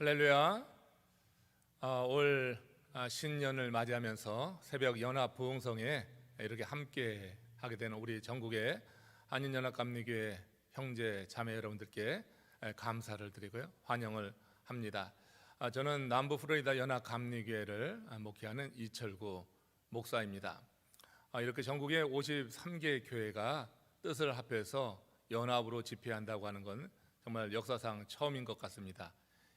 할렐루야. 올 신년을 맞이하면서 새벽 연합 부흥성에 이렇게 함께 하게 되는 우리 전국의 한인연합감리교회 형제 자매 여러분들께 감사를 드리고요, 환영을 합니다. 저는 남부 플로리다 연합감리교회를 목회하는 이철구 목사입니다. 이렇게 전국의 53개 교회가 뜻을 합해서 연합으로 집회한다고 하는 건 정말 역사상 처음인 것 같습니다.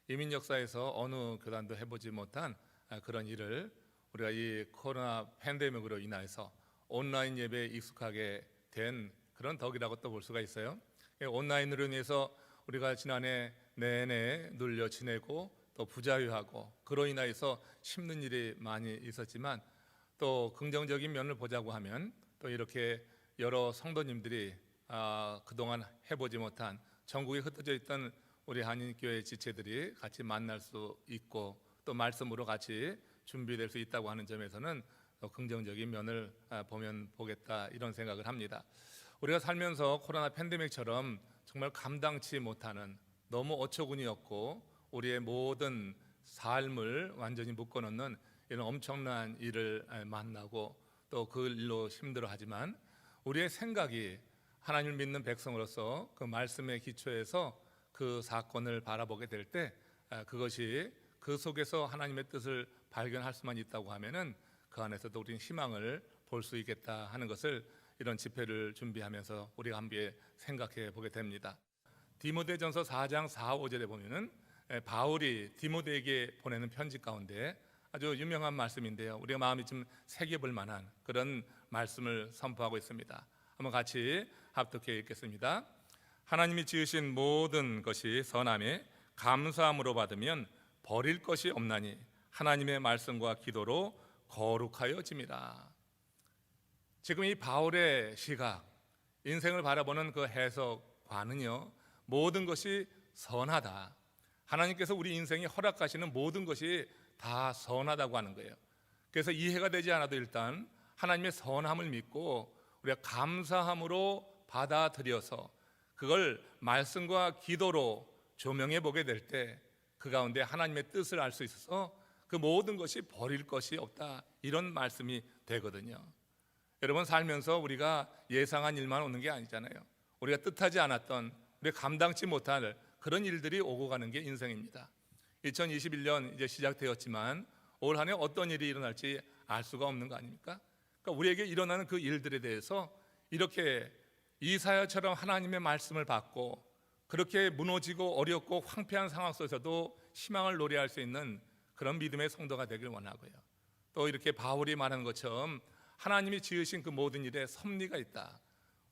이민 역사에서 어느 교단도 해보지 못한 그런 일을 우리가 이 코로나 팬데믹으로 인해서 온라인 예배에 익숙하게 된 그런 덕이라고 또 볼 수가 있어요. 온라인으로 인해서 우리가 지난해 내내 눌려 지내고 또 부자유하고 그로 인해서 힘든 일이 많이 있었지만, 또 긍정적인 면을 보자고 하면 또 이렇게 여러 성도님들이 그동안 해보지 못한 전국에 흩어져 있던 우리 한인교회 지체들이 같이 만날 수 있고 또 말씀으로 같이 준비될 수 있다고 하는 점에서는 더 긍정적인 면을 보면 보겠다, 이런 생각을 합니다. 우리가 살면서 코로나 팬데믹처럼 정말 감당치 못하는 너무 어처구니였고 우리의 모든 삶을 완전히 묶어놓는 이런 엄청난 일을 만나고 또 그 일로 힘들어하지만, 우리의 생각이 하나님을 믿는 백성으로서 그 말씀의 기초에서 그 사건을 바라보게 될 때 그것이 그 속에서 하나님의 뜻을 발견할 수만 있다고 하면은 그 안에서도 우리는 희망을 볼 수 있겠다 하는 것을 이런 집회를 준비하면서 우리가 함께 생각해 보게 됩니다. 디모데전서 4장 4, 5절에 보면은 바울이 디모데에게 보내는 편지 가운데 아주 유명한 말씀인데요, 우리가 마음이 좀 새겨볼 만한 그런 말씀을 선포하고 있습니다. 한번 같이 합독해 읽겠습니다. 하나님이 지으신 모든 것이 선함에 감사함으로 받으면 버릴 것이 없나니 하나님의 말씀과 기도로 거룩하여짐이라. 지금 이 바울의 시각, 인생을 바라보는 그 해석관은요, 모든 것이 선하다, 하나님께서 우리 인생에 허락하시는 모든 것이 다 선하다고 하는 거예요. 그래서 이해가 되지 않아도 일단 하나님의 선함을 믿고 우리가 감사함으로 받아들여서 그걸 말씀과 기도로 조명해 보게 될 때 그 가운데 하나님의 뜻을 알 수 있어서 그 모든 것이 버릴 것이 없다, 이런 말씀이 되거든요. 여러분, 살면서 우리가 예상한 일만 오는 게 아니잖아요. 우리가 뜻하지 않았던, 우리가 감당치 못할 그런 일들이 오고 가는 게 인생입니다. 2021년 이제 시작되었지만 올 한 해 어떤 일이 일어날지 알 수가 없는 거 아닙니까? 그러니까 우리에게 일어나는 그 일들에 대해서 이렇게 이사야처럼 하나님의 말씀을 받고 그렇게 무너지고 어렵고 황폐한 상황 속에서도 희망을 노래할 수 있는 그런 믿음의 성도가 되길 원하고요, 또 이렇게 바울이 말하는 것처럼 하나님이 지으신 그 모든 일에 섭리가 있다,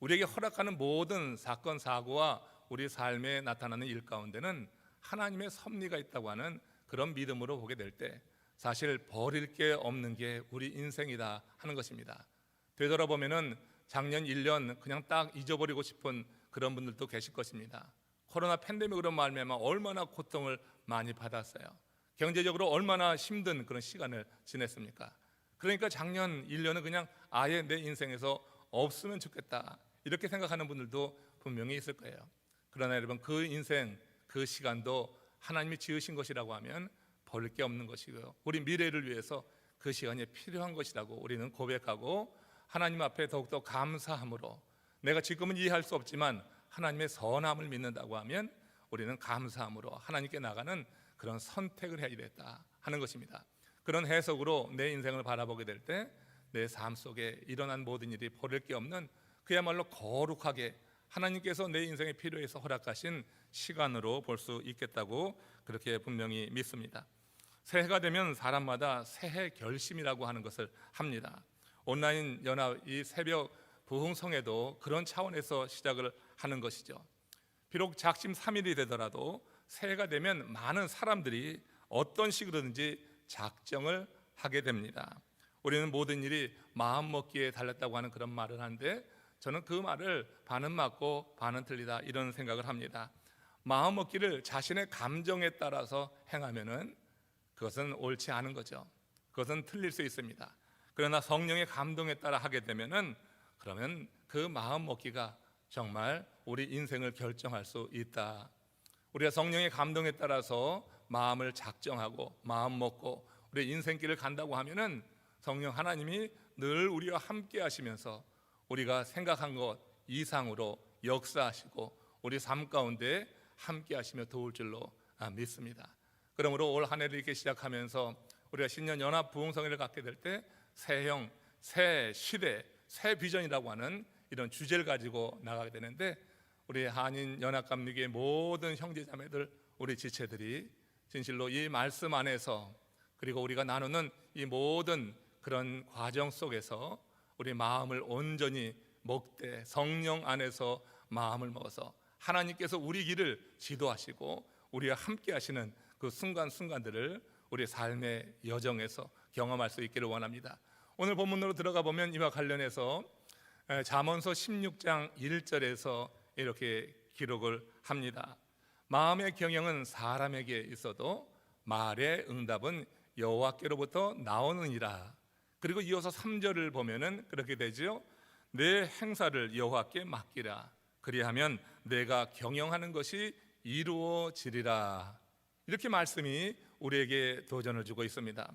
우리에게 허락하는 모든 사건 사고와 우리 삶에 나타나는 일 가운데는 하나님의 섭리가 있다고 하는 그런 믿음으로 보게 될 때 사실 버릴 게 없는 게 우리 인생이다 하는 것입니다. 되돌아보면은 작년 1년 그냥 딱 잊어버리고 싶은 그런 분들도 계실 것입니다. 코로나 팬데믹으로 말미암아 얼마나 고통을 많이 받았어요. 경제적으로 얼마나 힘든 그런 시간을 지냈습니까? 그러니까 작년 1년은 그냥 아예 내 인생에서 없으면 좋겠다, 이렇게 생각하는 분들도 분명히 있을 거예요. 그러나 여러분, 그 인생, 그 시간도 하나님이 지으신 것이라고 하면 버릴 게 없는 것이고요, 우리 미래를 위해서 그 시간이 필요한 것이라고 우리는 고백하고 하나님 앞에 더욱더 감사함으로, 내가 지금은 이해할 수 없지만 하나님의 선함을 믿는다고 하면 우리는 감사함으로 하나님께 나가는 그런 선택을 해야 되겠다 하는 것입니다. 그런 해석으로 내 인생을 바라보게 될 때 내 삶 속에 일어난 모든 일이 버릴 게 없는 그야말로 거룩하게 하나님께서 내 인생에 필요해서 허락하신 시간으로 볼 수 있겠다고 그렇게 분명히 믿습니다. 새해가 되면 사람마다 새해 결심이라고 하는 것을 합니다. 온라인 연합 이 새벽 부흥성에도 그런 차원에서 시작을 하는 것이죠. 비록 작심 3일이 되더라도 새해가 되면 많은 사람들이 어떤 식으로든지 작정을 하게 됩니다. 우리는 모든 일이 마음 먹기에 달렸다고 하는 그런 말을 하는데, 저는 그 말을 반은 맞고 반은 틀리다, 이런 생각을 합니다. 마음 먹기를 자신의 감정에 따라서 행하면은 그것은 옳지 않은 거죠. 그것은 틀릴 수 있습니다. 그러나 성령의 감동에 따라 하게 되면은 그러면 그 마음 먹기가 정말 우리 인생을 결정할 수 있다. 우리가 성령의 감동에 따라서 마음을 작정하고 마음 먹고 우리 인생길을 간다고 하면은 성령 하나님이 늘 우리와 함께 하시면서 우리가 생각한 것 이상으로 역사하시고 우리 삶 가운데 함께 하시며 도울 줄로 믿습니다. 그러므로 올 한 해를 이렇게 시작하면서 우리가 신년 연합 부흥성회를 갖게 될 때 새형, 새 시대, 새 비전이라고 하는 이런 주제를 가지고 나가게 되는데, 우리 한인 연합감리교의 모든 형제자매들, 우리 지체들이 진실로 이 말씀 안에서, 그리고 우리가 나누는 이 모든 그런 과정 속에서 우리 마음을 온전히 먹되 성령 안에서 마음을 먹어서 하나님께서 우리 길을 지도하시고 우리와 함께 하시는 그 순간순간들을 우리 삶의 여정에서 경험할 수 있기를 원합니다. 오늘 본문으로 들어가 보면 이와 관련해서 잠언서 16장 1절에서 이렇게 기록을 합니다. 마음의 경영은 사람에게 있어도 말의 응답은 여호와께로부터 나오느니라. 그리고 이어서 3절을 보면은 그렇게 되죠. 내 행사를 여호와께 맡기라. 그리하면 내가 경영하는 것이 이루어지리라. 이렇게 말씀이 우리에게 도전을 주고 있습니다.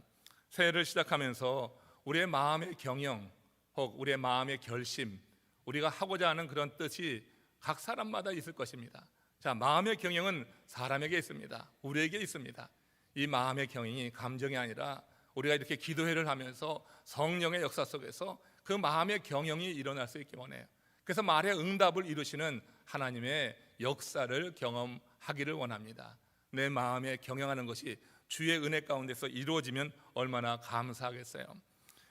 새해를 시작하면서 우리의 마음의 경영, 혹 우리의 마음의 결심, 우리가 하고자 하는 그런 뜻이 각 사람마다 있을 것입니다. 자, 마음의 경영은 사람에게 있습니다. 우리에게 있습니다. 이 마음의 경영이 감정이 아니라 우리가 이렇게 기도회를 하면서 성령의 역사 속에서 그 마음의 경영이 일어날 수 있기 원해요. 그래서 말의 응답을 이루시는 하나님의 역사를 경험하기를 원합니다. 내 마음에 경영하는 것이 주의 은혜 가운데서 이루어지면 얼마나 감사하겠어요.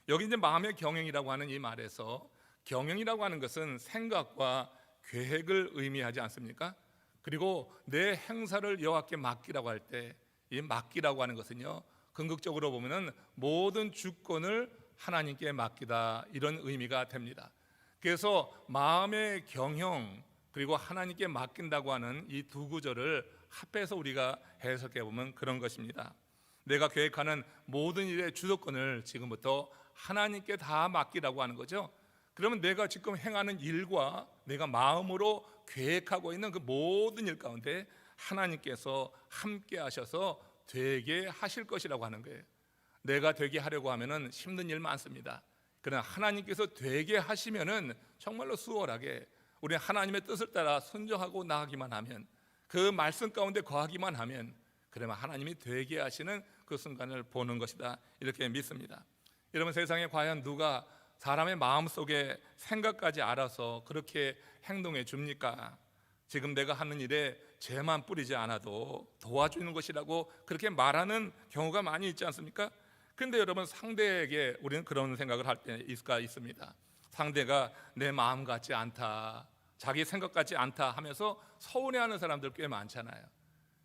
여기 이제 마음의 경영이라고 하는 이 말에서 경영이라고 하는 것은 생각과 계획을 의미하지 않습니까? 그리고 내 행사를 여호와께 맡기라고 할 때 이 맡기라고 하는 것은요, 궁극적으로 보면은 모든 주권을 하나님께 맡기다, 이런 의미가 됩니다. 그래서 마음의 경영 그리고 하나님께 맡긴다고 하는 이 두 구절을 합해서 우리가 해석해 보면 그런 것입니다. 내가 계획하는 모든 일의 주도권을 지금부터 하나님께 다 맡기라고 하는 거죠. 그러면 내가 지금 행하는 일과 내가 마음으로 계획하고 있는 그 모든 일 가운데 하나님께서 함께 하셔서 되게 하실 것이라고 하는 거예요. 내가 되게 하려고 하면은 힘든 일 많습니다. 그러나 하나님께서 되게 하시면은 정말로 수월하게 우리 하나님의 뜻을 따라 순종하고 나가기만 하면, 그 말씀 가운데 거하기만 하면, 그러면 하나님이 되게 하시는 그 순간을 보는 것이다, 이렇게 믿습니다. 여러분, 세상에 과연 누가 사람의 마음속에 생각까지 알아서 그렇게 행동해 줍니까? 지금 내가 하는 일에 죄만 뿌리지 않아도 도와주는 것이라고 그렇게 말하는 경우가 많이 있지 않습니까? 근데 여러분, 상대에게 우리는 그런 생각을 할 때 있습니다. 상대가 내 마음 같지 않다, 자기 생각 같지 않다 하면서 서운해하는 사람들 꽤 많잖아요.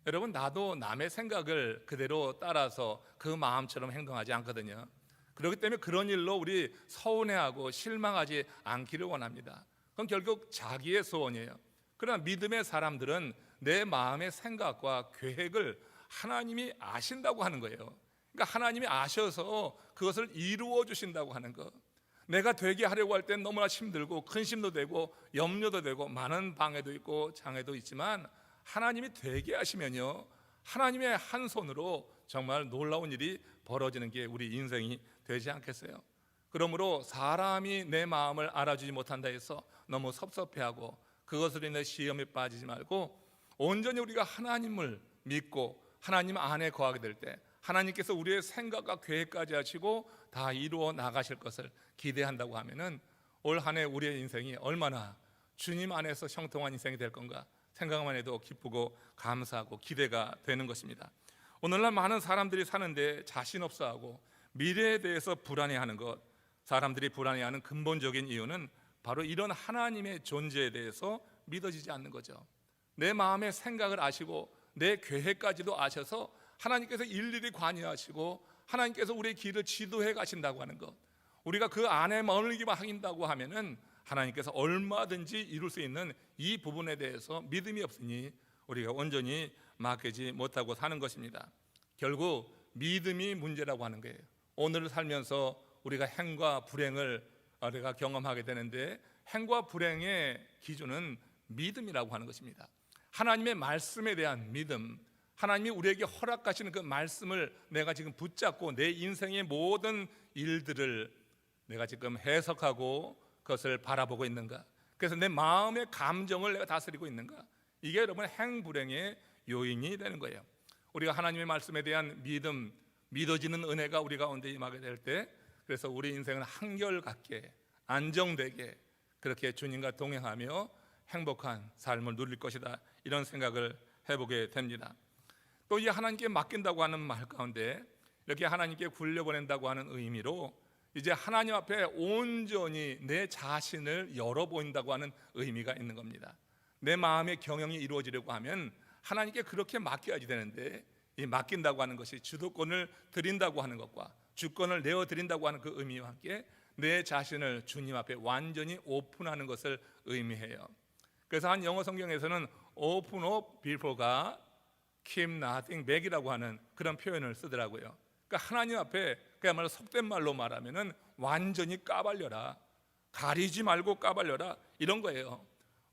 여러분, 나도 남의 생각을 그대로 따라서 그 마음처럼 행동하지 않거든요. 그렇기 때문에 그런 일로 우리 서운해하고 실망하지 않기를 원합니다. 그건 결국 자기의 소원이에요. 그러나 믿음의 사람들은 내 마음의 생각과 계획을 하나님이 아신다고 하는 거예요. 그러니까 하나님이 아셔서 그것을 이루어 주신다고 하는 것. 내가 되게 하려고 할 땐 너무나 힘들고 근심도 되고 염려도 되고 많은 방해도 있고 장애도 있지만, 하나님이 되게 하시면요, 하나님의 한 손으로 정말 놀라운 일이 벌어지는 게 우리 인생이 되지 않겠어요? 그러므로 사람이 내 마음을 알아주지 못한다 해서 너무 섭섭해하고 그것으로 인해 시험에 빠지지 말고, 온전히 우리가 하나님을 믿고 하나님 안에 거하게 될 때 하나님께서 우리의 생각과 계획까지 하시고 다 이루어 나가실 것을 기대한다고 하면은 올 한 해 우리의 인생이 얼마나 주님 안에서 형통한 인생이 될 건가 생각만 해도 기쁘고 감사하고 기대가 되는 것입니다. 오늘날 많은 사람들이 사는데 자신 없어하고 미래에 대해서 불안해하는 것, 사람들이 불안해하는 근본적인 이유는 바로 이런 하나님의 존재에 대해서 믿어지지 않는 거죠. 내 마음의 생각을 아시고 내 계획까지도 아셔서 하나님께서 일일이 관여하시고 하나님께서 우리의 길을 지도해 가신다고 하는 것, 우리가 그 안에 머물기만 하긴다고 하면은 하나님께서 얼마든지 이룰 수 있는 이 부분에 대해서 믿음이 없으니 우리가 온전히 맡기지 못하고 사는 것입니다. 결국 믿음이 문제라고 하는 거예요. 오늘을 살면서 우리가 행과 불행을 우리가 경험하게 되는데, 행과 불행의 기준은 믿음이라고 하는 것입니다. 하나님의 말씀에 대한 믿음, 하나님이 우리에게 허락하시는 그 말씀을 내가 지금 붙잡고 내 인생의 모든 일들을 내가 지금 해석하고 그것을 바라보고 있는가? 그래서 내 마음의 감정을 내가 다스리고 있는가? 이게 여러분 행불행의 요인이 되는 거예요. 우리가 하나님의 말씀에 대한 믿음, 믿어지는 은혜가 우리 가운데 임하게 될 때, 그래서 우리 인생은 한결같게 안정되게 그렇게 주님과 동행하며 행복한 삶을 누릴 것이다, 이런 생각을 해보게 됩니다. 또 이 하나님께 맡긴다고 하는 말 가운데 이렇게 하나님께 굴려보낸다고 하는 의미로 이제 하나님 앞에 온전히 내 자신을 열어보인다고 하는 의미가 있는 겁니다. 내 마음의 경영이 이루어지려고 하면 하나님께 그렇게 맡겨야지 되는데, 이 맡긴다고 하는 것이 주도권을 드린다고 하는 것과 주권을 내어드린다고 하는 그 의미와 함께 내 자신을 주님 앞에 완전히 오픈하는 것을 의미해요. 그래서 한 영어 성경에서는 open up before가 keep nothing back이라고 하는 그런 표현을 쓰더라고요. 그러니까 하나님 앞에 그야말로 속된 말로 말하면은 완전히 까발려라, 가리지 말고 까발려라, 이런 거예요.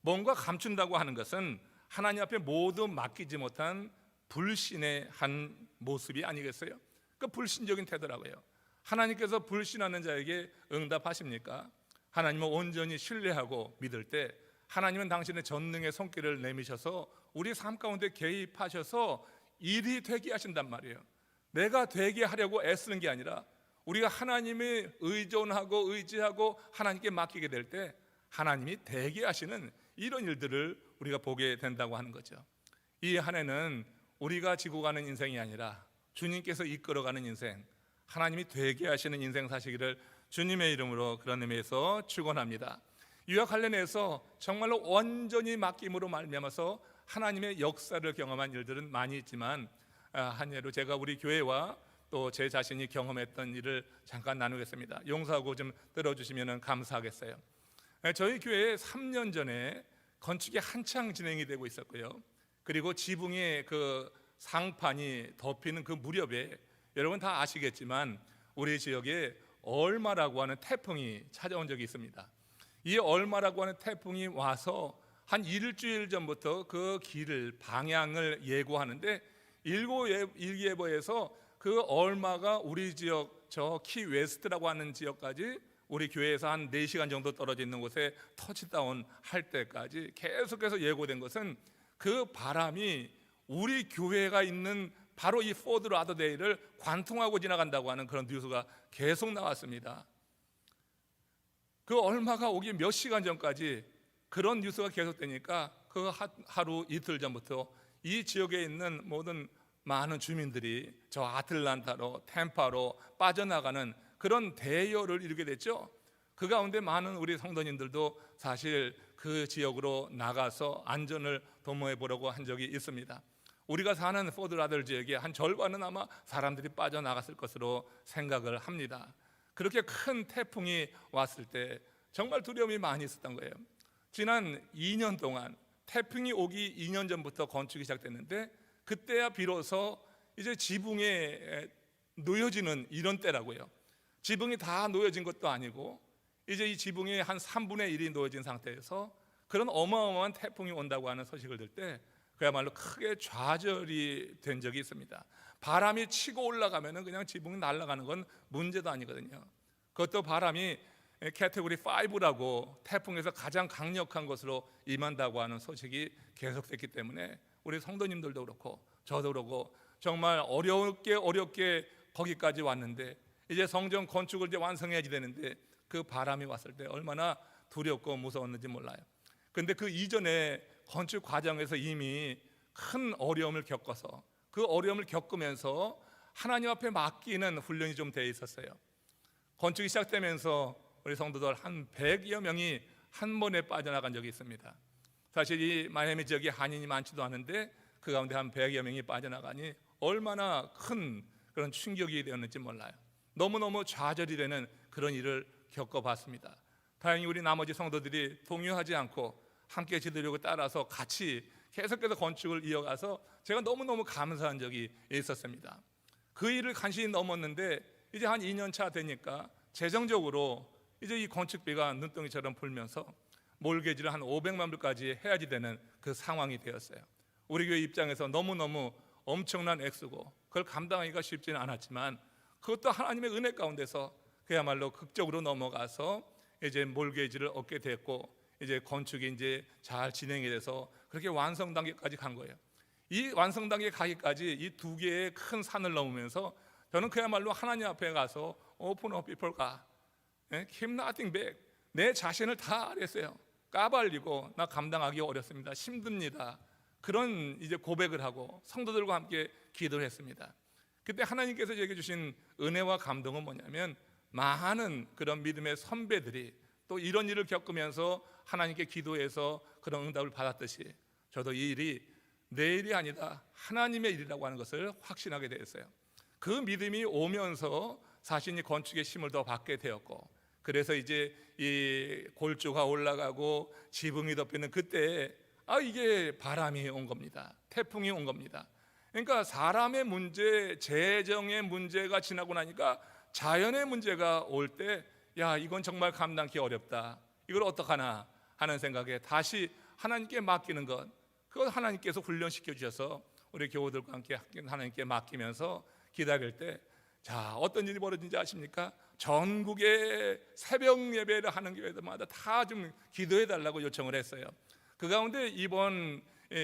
뭔가 감춘다고 하는 것은 하나님 앞에 모두 맡기지 못한 불신의 한 모습이 아니겠어요? 그 불신적인 태도라고요. 하나님께서 불신하는 자에게 응답하십니까? 하나님을 온전히 신뢰하고 믿을 때 하나님은 당신의 전능의 손길을 내미셔서 우리 삶 가운데 개입하셔서 일이 되게 하신단 말이에요. 내가 되게 하려고 애쓰는 게 아니라 우리가 하나님이 의존하고 의지하고 하나님께 맡기게 될 때 하나님이 되게 하시는 이런 일들을 우리가 보게 된다고 하는 거죠. 이 한 해는 우리가 지고 가는 인생이 아니라 주님께서 이끌어가는 인생, 하나님이 되게 하시는 인생 사시기를 주님의 이름으로 그런 의미에서 축원합니다. 이와 관련해서 정말로 완전히 맡김으로 말미암아서 하나님의 역사를 경험한 일들은 많이 있지만, 한 예로 제가 우리 교회와 또 제 자신이 경험했던 일을 잠깐 나누겠습니다. 용서하고 좀 들어주시면 감사하겠어요. 저희 교회에 3년 전에 건축이 한창 진행이 되고 있었고요. 그리고 지붕의 그 상판이 덮이는 그 무렵에 여러분 다 아시겠지만 우리 지역에 얼마라고 하는 태풍이 찾아온 적이 있습니다. 이 얼마라고 하는 태풍이 와서 한 일주일 전부터 그 길을 방향을 예고하는데 일기예보에서 그 얼마가 우리 지역 저 키 웨스트라고 하는 지역까지 우리 교회에서 한 4시간 정도 떨어져 있는 곳에 터치다운 할 때까지 계속해서 예고된 것은 그 바람이 우리 교회가 있는 바로 이 포드 라더데일을 관통하고 지나간다고 하는 그런 뉴스가 계속 나왔습니다. 그 얼마가 오기 몇 시간 전까지 그런 뉴스가 계속되니까 그 하루 이틀 전부터 이 지역에 있는 모든 많은 주민들이 저 아틀란타로 템파로 빠져나가는 그런 대열을 이루게 됐죠. 그 가운데 많은 우리 성도님들도 사실 그 지역으로 나가서 안전을 도모해 보려고 한 적이 있습니다. 우리가 사는 포드라들 지역의 한 절반은 아마 사람들이 빠져나갔을 것으로 생각을 합니다. 그렇게 큰 태풍이 왔을 때 정말 두려움이 많이 있었던 거예요. 지난 2년 동안 태풍이 오기 2년 전부터 건축이 시작됐는데 그때야 비로소 이제 지붕에 놓여지는 이런 때라고요. 지붕이 다 놓여진 것도 아니고 이제 이 지붕이 한 3분의 1이 놓여진 상태에서 그런 어마어마한 태풍이 온다고 하는 소식을 들 때 그야말로 크게 좌절이 된 적이 있습니다. 바람이 치고 올라가면 그냥 지붕이 날아가는 건 문제도 아니거든요. 그것도 바람이 캐테고리 5라고 태풍에서 가장 강력한 것으로 임한다고 하는 소식이 계속됐기 때문에 우리 성도님들도 그렇고 저도 그렇고 정말 어렵게 거기까지 왔는데 이제 성전 건축을 이제 완성해야지 되는데 그 바람이 왔을 때 얼마나 두렵고 무서웠는지 몰라요. 근데 그 이전에 건축 과정에서 이미 큰 어려움을 겪어서 그 어려움을 겪으면서 하나님 앞에 맡기는 훈련이 좀 돼 있었어요. 건축이 시작되면서 우리 성도들 한 100여 명이 한 번에 빠져나간 적이 있습니다. 사실 이 마이애미 지역에 한인이 많지도 않은데 그 가운데 한 100여 명이 빠져나가니 얼마나 큰 그런 충격이 되었는지 몰라요. 너무너무 좌절이 되는 그런 일을 겪어봤습니다. 다행히 우리 나머지 성도들이 동요하지 않고 함께 지도력을 따라서 같이 계속해서 건축을 이어가서 제가 너무너무 감사한 적이 있었습니다. 그 일을 간신히 넘었는데 이제 한 2년 차 되니까 재정적으로 이제 이 건축비가 눈덩이처럼 불면서 몰개지를 한 500만 불까지 해야지 되는 그 상황이 되었어요. 우리 교회 입장에서 너무너무 엄청난 액수고 그걸 감당하기가 쉽지는 않았지만 그것도 하나님의 은혜 가운데서 그야말로 극적으로 넘어가서 이제 몰게지를 얻게 됐고 이제 건축이 이제 잘 진행이 돼서 그렇게 완성 단계까지 간 거예요. 이 완성 단계 가기까지 이 두 개의 큰 산을 넘으면서 저는 그야말로 하나님 앞에 가서 open up before God, keep nothing back, 내 자신을 다 아랬어요. 까발리고 나 감당하기 어렵습니다. 힘듭니다. 그런 이제 고백을 하고 성도들과 함께 기도를 했습니다. 그때 하나님께서 제게 주신 은혜와 감동은 뭐냐면 많은 그런 믿음의 선배들이 또 이런 일을 겪으면서 하나님께 기도해서 그런 응답을 받았듯이 저도 이 일이 내 일이 아니다 하나님의 일이라고 하는 것을 확신하게 되었어요. 그 믿음이 오면서 자신이 건축의 힘을 더 받게 되었고 그래서 이제 이 골조가 올라가고 지붕이 덮이는 그때 이게 바람이 온 겁니다. 태풍이 온 겁니다. 그러니까 사람의 문제, 재정의 문제가 지나고 나니까 자연의 문제가 올 때 야 이건 정말 감당하기 어렵다. 이걸 어떡하나 하는 생각에 다시 하나님께 맡기는 것, 그걸 하나님께서 훈련시켜 주셔서 우리 교우들과 함께 하나님께 맡기면서 기다릴 때 자 어떤 일이 벌어진지 아십니까? 전국에 새벽 예배를 하는 교회들마다 다 좀 기도해 달라고 요청을 했어요. 그 가운데 이번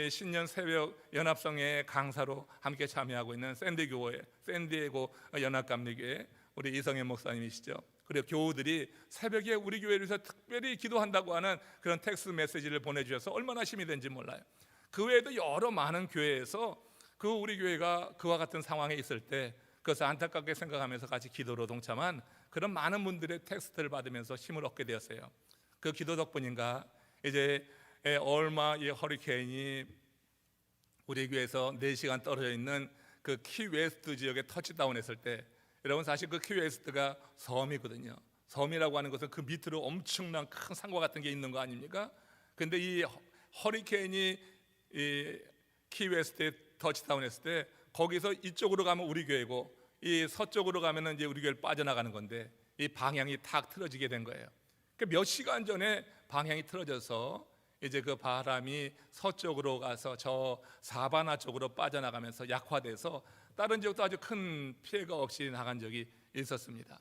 신년 새벽 연합성의 강사로 함께 참여하고 있는 샌디에고 연합감리교회 우리 이성현 목사님이시죠. 그리고 교우들이 새벽에 우리 교회를 위해서 특별히 기도한다고 하는 그런 텍스트 메시지를 보내주셔서 얼마나 힘이 된지 몰라요. 그 외에도 여러 많은 교회에서 그 우리 교회가 그와 같은 상황에 있을 때 그것을 안타깝게 생각하면서 같이 기도로 동참한 그런 많은 분들의 텍스트를 받으면서 힘을 얻게 되었어요. 그 기도 덕분인가 이제 얼마 이 허리케인이 우리 교회에서 4시간 떨어져 있는 그 키웨스트 지역에 터치다운 했을 때 여러분 사실 그 키웨스트가 섬이거든요. 섬이라고 하는 것은 그 밑으로 엄청난 큰 산과 같은 게 있는 거 아닙니까? 근데 이 허리케인이 이 키웨스트에 터치다운 했을 때 거기서 이쪽으로 가면 우리 교회고 이 서쪽으로 가면은 이제 우리 교회를 빠져나가는 건데 이 방향이 탁 틀어지게 된 거예요. 그러니까 몇 시간 전에 방향이 틀어져서 이제 그 바람이 서쪽으로 가서 저 사바나 쪽으로 빠져나가면서 약화돼서 다른 지역도 아주 큰 피해가 없이 나간 적이 있었습니다.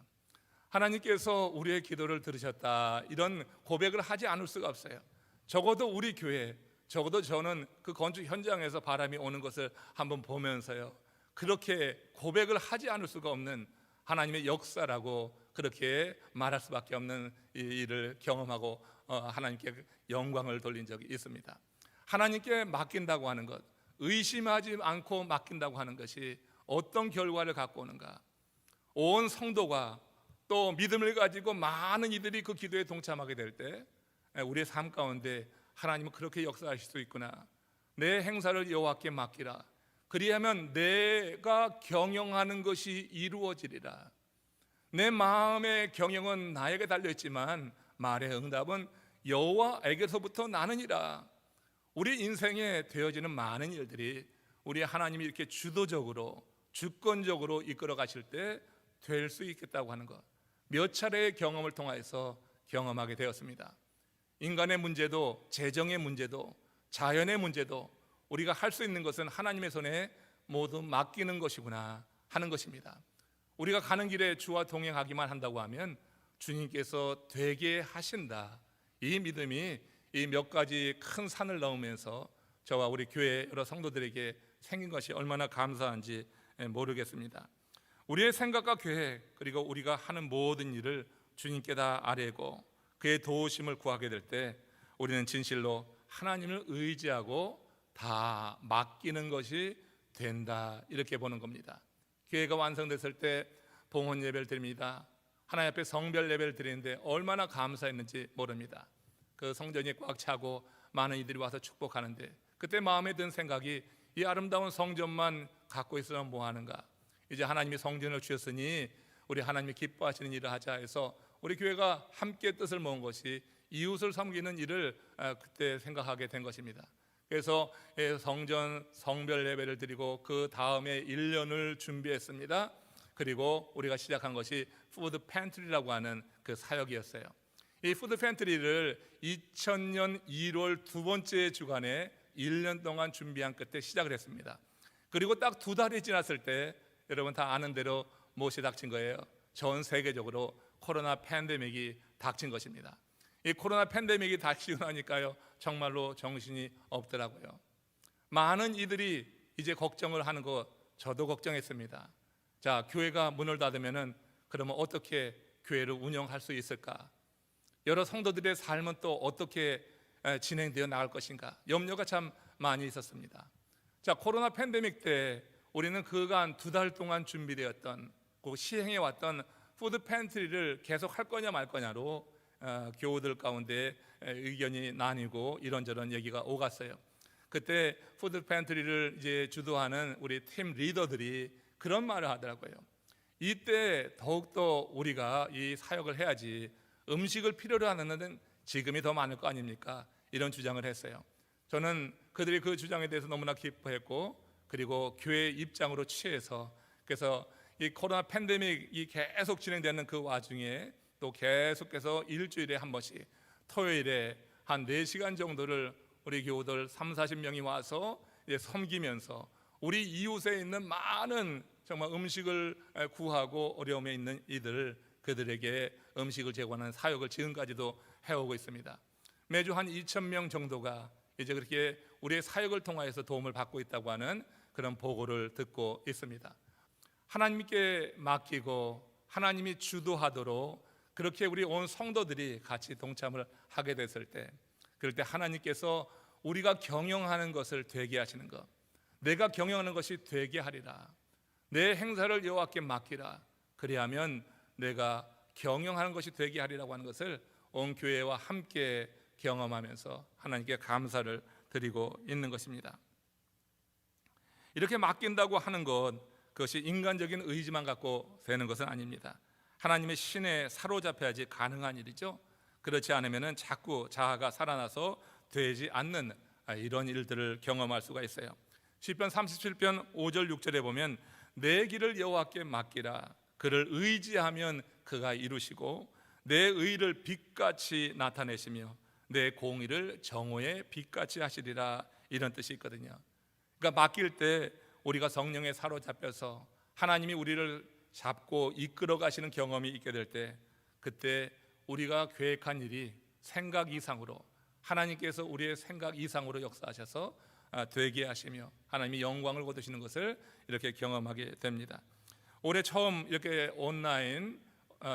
하나님께서 우리의 기도를 들으셨다 이런 고백을 하지 않을 수가 없어요. 적어도 우리 교회, 적어도 저는 그 건축 현장에서 바람이 오는 것을 한번 보면서요 그렇게 고백을 하지 않을 수가 없는 하나님의 역사라고 그렇게 말할 수밖에 없는 이 일을 경험하고 하나님께 영광을 돌린 적이 있습니다. 하나님께 맡긴다고 하는 것, 의심하지 않고 맡긴다고 하는 것이 어떤 결과를 갖고 오는가? 온 성도가 또 믿음을 가지고 많은 이들이 그 기도에 동참하게 될 때 우리의 삶 가운데 하나님은 그렇게 역사하실 수 있구나. 내 행사를 여호와께 맡기라. 그리하면 내가 경영하는 것이 이루어지리라. 내 마음의 경영은 나에게 달려있지만 말의 응답은 여호와에게서부터 나느니라. 우리 인생에 되어지는 많은 일들이 우리 하나님이 이렇게 주도적으로 주권적으로 이끌어 가실 때 될 수 있겠다고 하는 것, 몇 차례의 경험을 통해서 경험하게 되었습니다. 인간의 문제도 재정의 문제도 자연의 문제도 우리가 할 수 있는 것은 하나님의 손에 모두 맡기는 것이구나 하는 것입니다. 우리가 가는 길에 주와 동행하기만 한다고 하면 주님께서 되게 하신다, 이 믿음이 이 몇 가지 큰 산을 넘으면서 저와 우리 교회 여러 성도들에게 생긴 것이 얼마나 감사한지 모르겠습니다. 우리의 생각과 계획 그리고 우리가 하는 모든 일을 주님께 다 아뢰고 그의 도우심을 구하게 될 때 우리는 진실로 하나님을 의지하고 다 맡기는 것이 된다, 이렇게 보는 겁니다. 교회가 완성됐을 때 봉헌 예배를 드립니다. 하나님 앞에 성별 예배를 드리는데 얼마나 감사했는지 모릅니다. 그 성전이 꽉 차고 많은 이들이 와서 축복하는데 그때 마음에 든 생각이 이 아름다운 성전만 갖고 있으면 뭐하는가? 이제 하나님이 성전을 주셨으니 우리 하나님이 기뻐하시는 일을 하자 해서 우리 교회가 함께 뜻을 모은 것이 이웃을 섬기는 일을 그때 생각하게 된 것입니다. 그래서 성전 성별 예배를 드리고 그 다음에 1년을 준비했습니다. 그리고 우리가 시작한 것이 푸드 팬트리라고 하는 그 사역이었어요. 이 푸드 팬트리를 2000년 1월 두 번째 주간에 1년 동안 준비한 끝에 시작을 했습니다. 그리고 딱 2달이 지났을 때 여러분 다 아는 대로 무엇이 닥친 거예요? 전 세계적으로 코로나 팬데믹이 닥친 것입니다. 이 코로나 팬데믹이 닥치고 나니까요, 정말로 정신이 없더라고요. 많은 이들이 이제 걱정을 하는 거 저도 걱정했습니다. 자, 교회가 문을 닫으면은 그러면 어떻게 교회를 운영할 수 있을까? 여러 성도들의 삶은 또 어떻게 진행되어 나갈 것인가? 염려가 참 많이 있었습니다. 자, 코로나 팬데믹 때 우리는 그간 2달 동안 준비되었던 그 시행해 왔던 푸드 팬트리를 계속 할 거냐 말 거냐로 교우들 가운데 의견이 나뉘고 이런저런 얘기가 오갔어요. 그때 푸드 팬트리를 이제 주도하는 우리 팀 리더들이 그런 말을 하더라고요. 이때 더욱더 우리가 이 사역을 해야지, 음식을 필요로 하는 데는 지금이 더 많을 거 아닙니까? 이런 주장을 했어요. 저는 그들이 그 주장에 대해서 너무나 기뻐했고, 그리고 교회의 입장으로 취해서, 그래서 이 코로나 팬데믹이 계속 진행되는 그 와중에 또 계속해서 일주일에 한 번씩 토요일에 한 4시간 정도를 우리 교우들 30-40명이 와서 이제 섬기면서 우리 이웃에 있는 많은 정말 음식을 구하고 어려움에 있는 이들, 그들에게 음식을 제공하는 사역을 지금까지도 해오고 있습니다. 매주 한 2,000명 정도가 이제 그렇게 우리의 사역을 통하여서 도움을 받고 있다고 하는 그런 보고를 듣고 있습니다. 하나님께 맡기고 하나님이 주도하도록 그렇게 우리 온 성도들이 같이 동참을 하게 됐을 때, 그럴 때 하나님께서 우리가 경영하는 것을 되게 하시는 것, 내가 경영하는 것이 되게 하리라, 내 행사를 여호와께 맡기라, 그리하면 내가 경영하는 것이 되게 하리라고 하는 것을 온 교회와 함께 경험하면서 하나님께 감사를 드리고 있는 것입니다. 이렇게 맡긴다고 하는 것, 그것이 인간적인 의지만 갖고 되는 것은 아닙니다. 하나님의 신에 사로잡혀야지 가능한 일이죠. 그렇지 않으면 자꾸 자아가 살아나서 되지 않는 이런 일들을 경험할 수가 있어요. 시편 37편 5절 6절에 보면 내 길을 여호와께 맡기라, 그를 의지하면 그가 이루시고 내 의를 빛같이 나타내시며 내 공의를 정오의 빛같이 하시리라, 이런 뜻이 있거든요. 그러니까 맡길 때 우리가 성령에 사로잡혀서 하나님이 우리를 잡고 이끌어 가시는 경험이 있게 될 때, 그때 우리가 계획한 일이 생각 이상으로, 하나님께서 우리의 생각 이상으로 역사하셔서 되게 하시며 하나님이 영광을 거두시는 것을 이렇게 경험하게 됩니다. 올해 처음 이렇게 온라인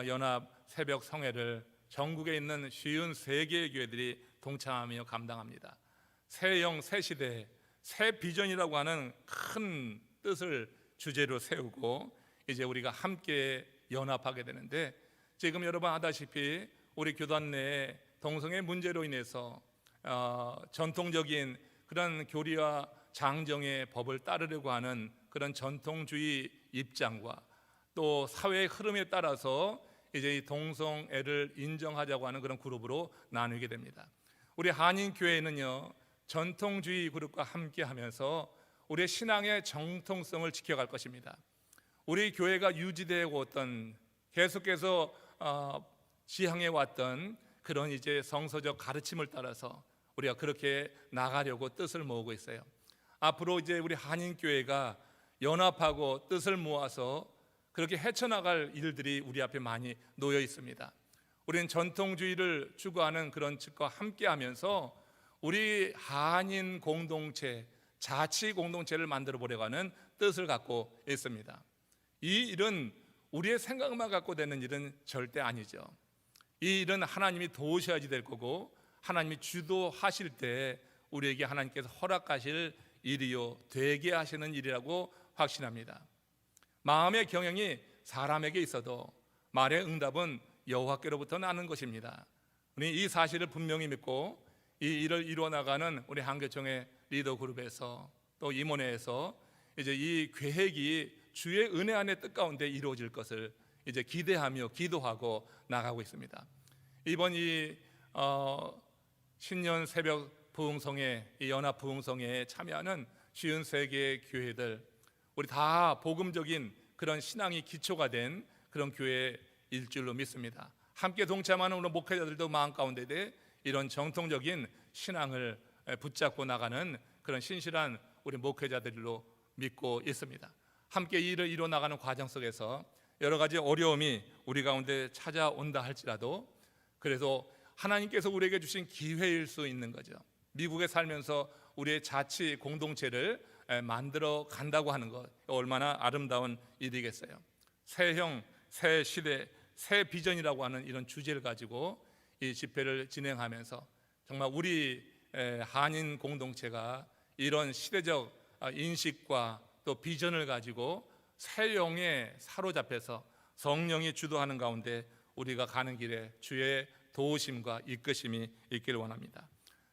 연합 새벽 성회를 전국에 있는 53개의 교회들이 동참하며 감당합니다. 새 영, 새 시대, 새 비전이라고 하는 큰 뜻을 주제로 세우고 이제 우리가 함께 연합하게 되는데, 지금 여러분 아다시피 우리 교단 내에 동성애 문제로 인해서 전통적인 그런 교리와 장정의 법을 따르려고 하는 그런 전통주의 입장과 또 사회의 흐름에 따라서 이제 이 동성애를 인정하자고 하는 그런 그룹으로 나누게 됩니다. 우리 한인교회는요, 전통주의 그룹과 함께 하면서 우리의 신앙의 정통성을 지켜갈 것입니다. 우리 교회가 유지되어 왔던, 계속해서 지향해 왔던 그런 이제 성서적 가르침을 따라서 우리가 그렇게 나가려고 뜻을 모으고 있어요. 앞으로 이제 우리 한인교회가 연합하고 뜻을 모아서 그렇게 헤쳐나갈 일들이 우리 앞에 많이 놓여 있습니다. 우리는 전통주의를 추구하는 그런 측과 함께하면서 우리 한인 공동체, 자치 공동체를 만들어 보려고 하는 뜻을 갖고 있습니다. 이 일은 우리의 생각만 갖고 되는 일은 절대 아니죠. 이 일은 하나님이 도우셔야지 될 거고, 하나님이 주도하실 때 우리에게 하나님께서 허락하실 일이요 되게 하시는 일이라고 확신합니다. 마음의 경영이 사람에게 있어도 말의 응답은 여호와께로부터 나는 것입니다. 우리 이 사실을 분명히 믿고 이 일을 이루어 나가는 우리 한교총의 리더 그룹에서 또 임원회에서 이제 이 계획이 주의 은혜 안의 뜻 가운데 이루어질 것을 이제 기대하며 기도하고 나가고 있습니다. 이번 이 신년 새벽 부흥성회, 이 연합 부흥성회에 참여하는 53개의 교회들, 우리 다 복음적인 그런 신앙이 기초가 된 그런 교회일 줄로 믿습니다. 함께 동참하는 우리 목회자들도 마음 가운데 이런 정통적인 신앙을 붙잡고 나가는 그런 신실한 우리 목회자들로 믿고 있습니다. 함께 이 일을 이루어 나가는 과정 속에서 여러 가지 어려움이 우리 가운데 찾아온다 할지라도 그래도 하나님께서 우리에게 주신 기회일 수 있는 거죠. 미국에 살면서 우리의 자치 공동체를 만들어 간다고 하는 것 얼마나 아름다운 일이겠어요. 새형, 새 시대, 새 비전이라고 하는 이런 주제를 가지고 이 집회를 진행하면서 정말 우리 한인 공동체가 이런 시대적 인식과 또 비전을 가지고 새 영에 사로잡혀서 성령이 주도하는 가운데 우리가 가는 길에 주의 도우심과 이끄심이 있기를 원합니다.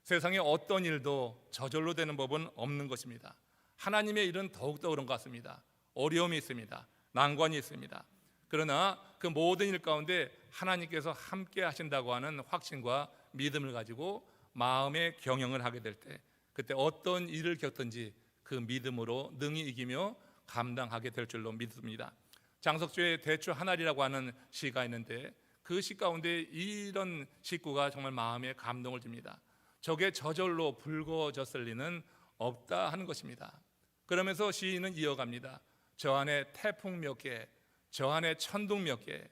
세상에 어떤 일도 저절로 되는 법은 없는 것입니다. 하나님의 일은 더욱더 그런 것 같습니다. 어려움이 있습니다. 난관이 있습니다. 그러나 그 모든 일 가운데 하나님께서 함께 하신다고 하는 확신과 믿음을 가지고 마음의 경영을 하게 될 때 그때 어떤 일을 겪든지 그 믿음으로 능히 이기며 감당하게 될 줄로 믿습니다. 장석주의 대추 한 알이라고 하는 시가 있는데 그 시 가운데 이런 시구가 정말 마음에 감동을 줍니다. 적의 저절로 붉어졌을 리는 없다 하는 것입니다. 그러면서 시인은 이어갑니다. 저 안에 태풍 몇 개, 저 안에 천둥 몇 개,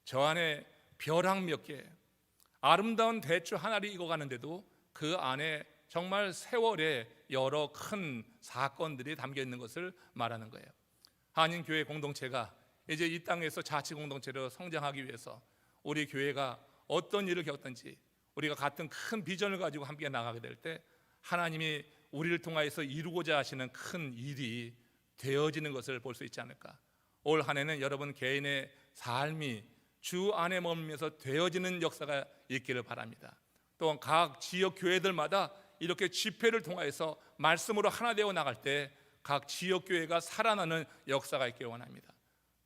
저 안에 벼락 몇 개, 아름다운 대추 한 알이 익어가는데도 그 안에 정말 세월의 여러 큰 사건들이 담겨 있는 것을 말하는 거예요. 한인교회 공동체가 이제 이 땅에서 자치공동체로 성장하기 위해서 우리 교회가 어떤 일을 겪든지 우리가 같은 큰 비전을 가지고 함께 나가게 될 때 하나님이 우리를 통하여서 이루고자 하시는 큰 일이 되어지는 것을 볼 수 있지 않을까. 올 한 해는 여러분 개인의 삶이 주 안에 머물면서 되어지는 역사가 있기를 바랍니다. 또한 각 지역 교회들마다 이렇게 집회를 통하여서 말씀으로 하나 되어 나갈 때 각 지역 교회가 살아나는 역사가 있기를 원합니다.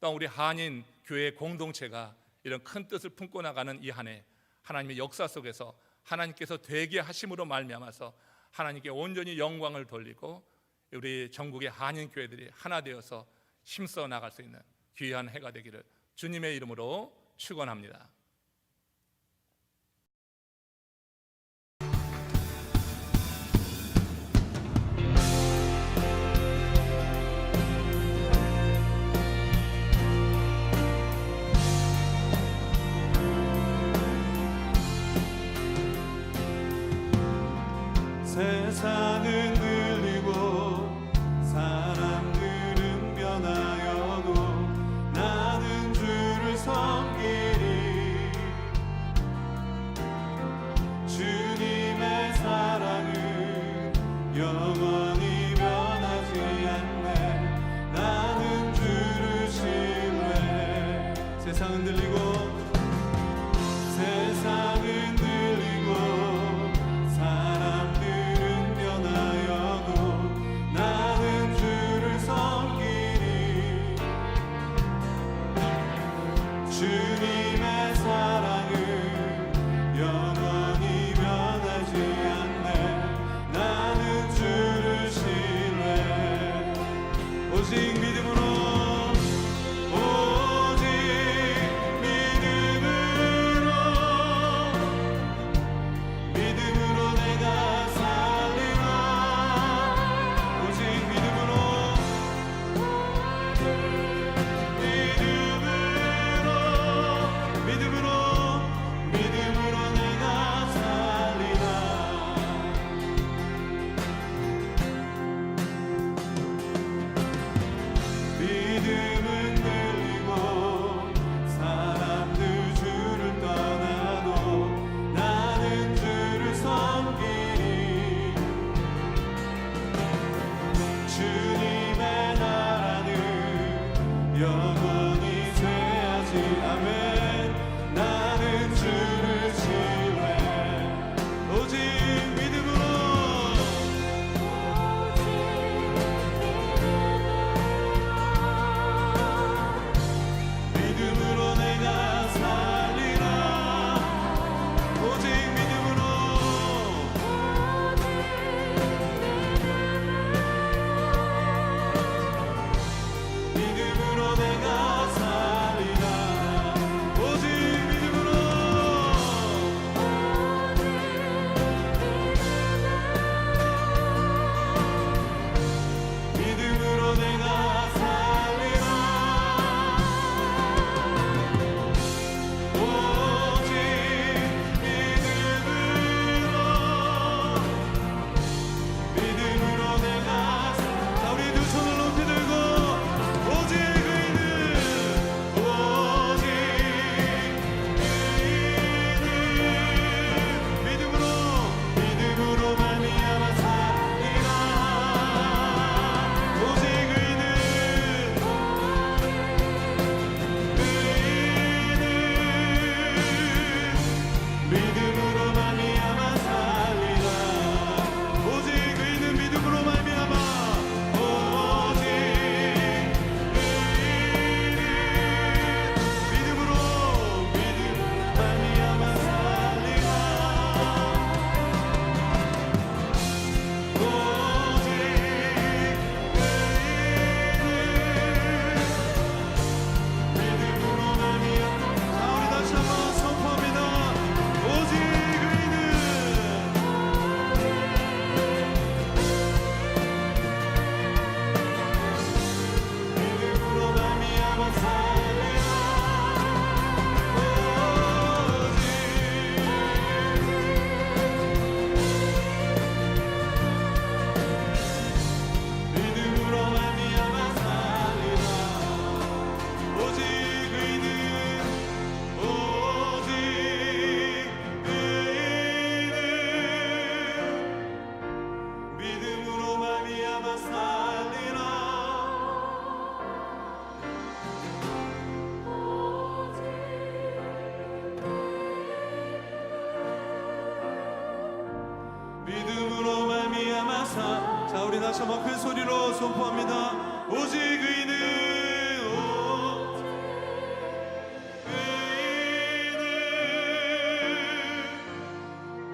또한 우리 한인 교회 공동체가 이런 큰 뜻을 품고 나가는 이 한 해 하나님의 역사 속에서 하나님께서 되게 하심으로 말미암아서 하나님께 온전히 영광을 돌리고 우리 전국의 한인 교회들이 하나 되어서 힘써 나갈 수 있는 귀한 해가 되기를 주님의 이름으로 축원합니다. 세상은 늘리고 사람들은 변하여도 나는 주를 섬기리. 주님의 사랑은 영원히 변하지 않네. 나는 주를 신뢰해. 세상은 늘리고 세상은 늘리고 사람들은 변하여도 나는 주를 섬기리. 주님의 사랑은 영원히 변하지 않네. 나는 주를 다시 한번 큰 소리로 선포합니다. 오직 의인은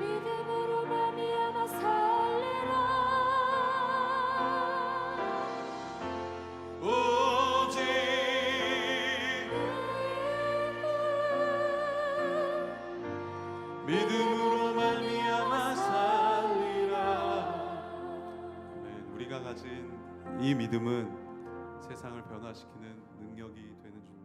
믿음으로 말미암아 살리라. 오직 믿음으로 말미암아 살리라. 아멘. 우리가 가진 이 믿음은 세상을 변화시키는 능력이 되는 줄